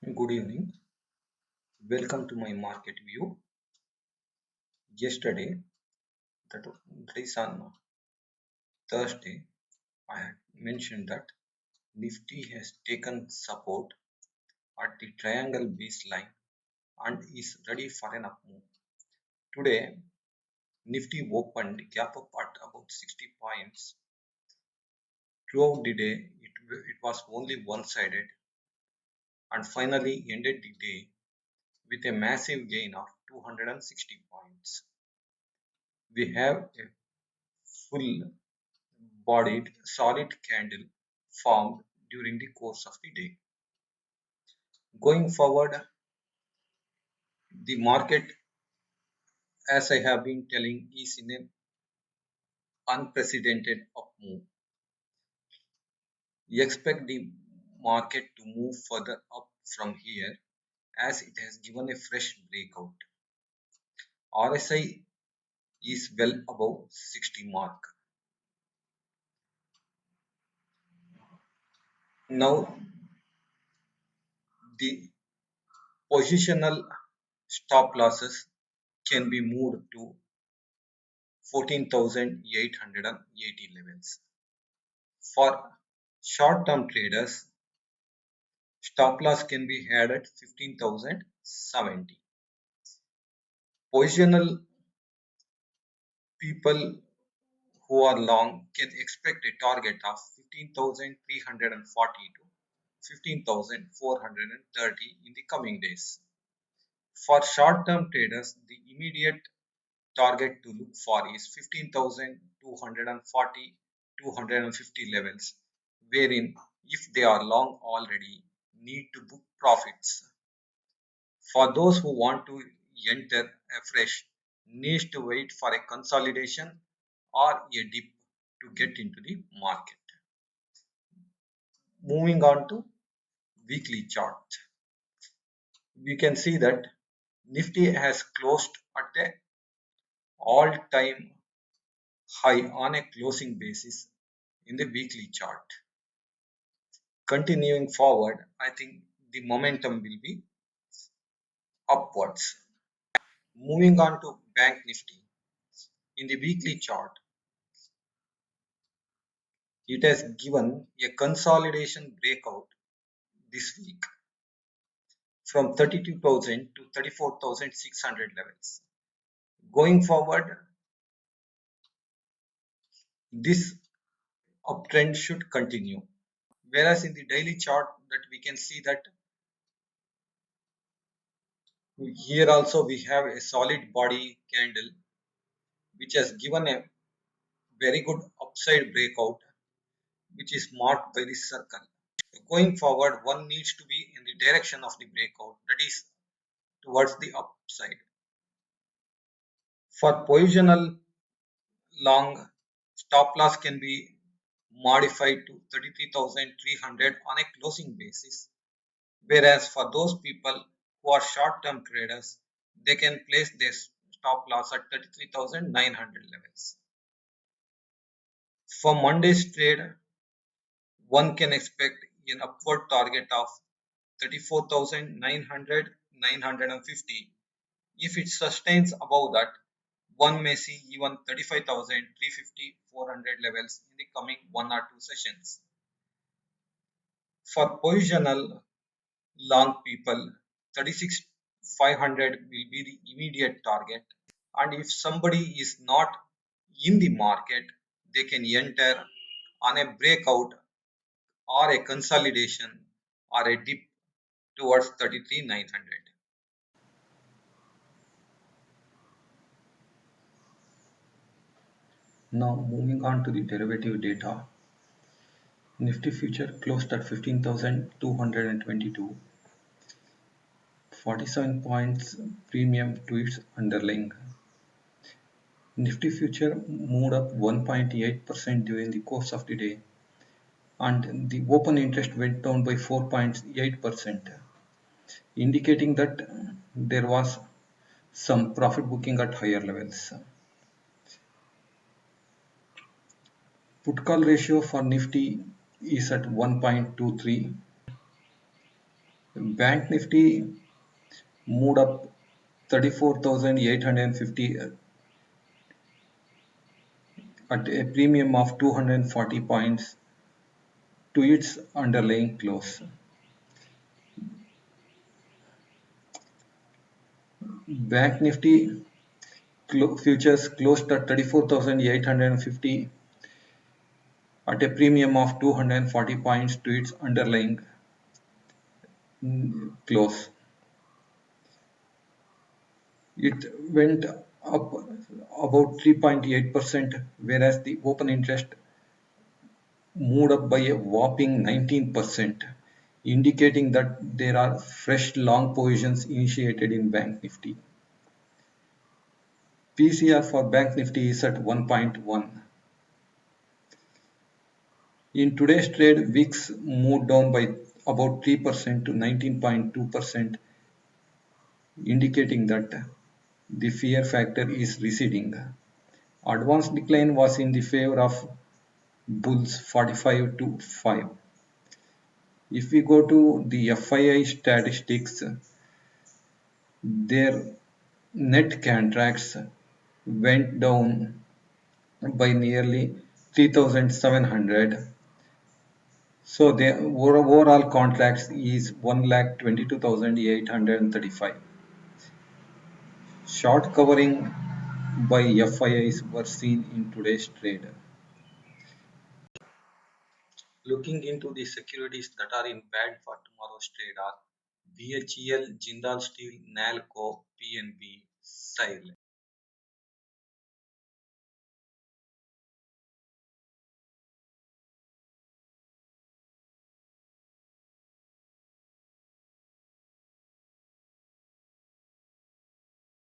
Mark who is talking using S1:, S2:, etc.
S1: Good evening. Welcome to my market view. Yesterday, that is on Thursday, I had mentioned that Nifty has taken support at the triangle base line and is ready for an up move. Today, Nifty opened gap up at about 60 points. Throughout the day, it was only one-sided and finally ended the day with a massive gain of 260 points. We have a full bodied solid candle formed during the course of the day. Going forward, the market, as I have been telling, is in an unprecedented up move. We expect the market to move further up from here as it has given a fresh breakout. RSI is well above 60 mark. Now the positional stop losses can be moved to 14,880 levels. For short-term traders, stop loss can be had at 15,070. Positional people who are long can expect a target of 15,340 to 15,430 in the coming days. For short-term traders, the immediate target to look for is 15,240 250 levels, wherein if they are long already, need to book profits. For those who want to enter afresh, needs to wait for a consolidation or a dip to get into the market. Moving on to weekly chart, we can see that Nifty has closed at a all-time high on a closing basis in the weekly chart. Continuing forward, I think the momentum will be upwards. Moving on to Bank Nifty, in the weekly chart, it has given a consolidation breakout this week from 32,000 to 34,600 levels. Going forward, this uptrend should continue. Whereas in the daily chart that we can see that here also we have a solid body candle which has given a very good upside breakout which is marked by this circle. Going forward, one needs to be in the direction of the breakout, that is towards the upside. For positional long, stop loss can be modified to 33,300 on a closing basis, whereas for those people who are short-term traders, they can place their stop loss at 33,900 levels. For Monday's trade, one can expect an upward target of 34,900, 950. If it sustains above that, one may see even 35,350, 400 levels in the coming 1 or 2 sessions. For positional long people, 36,500 will be the immediate target. And if somebody is not in the market, they can enter on a breakout or a consolidation or a dip towards 33,900. Now moving on to the derivative data, Nifty future closed at 15,222, 47 points premium to its underlying. Nifty future moved up 1.8% during the course of the day, and the open interest went down by 4.8%, indicating that there was some profit booking at higher levels. Put call ratio for Nifty is at 1.23.
S2: Bank Nifty moved up 34,850 at a premium of 240 points to its underlying close. Bank Nifty futures closed at 34,850 at a premium of 240 points to its underlying close. It went up about 3.8%, whereas the open interest moved up by a whopping 19%, indicating that there are fresh long positions initiated in Bank Nifty. PCR for Bank Nifty is at 1.1. In today's trade, VIX moved down by about 3% to 19.2%, indicating that the fear factor is receding. Advanced decline was in the favor of bulls 45 to 5. If we go to the FII statistics, their net contracts went down by nearly 3,700. So the overall contracts is 1,22,835. Short covering by FIIs were seen in today's trade.
S1: Looking into the securities that are in bad for tomorrow's trade are BHEL, Jindal Steel, NALCO, PNB, SAIL.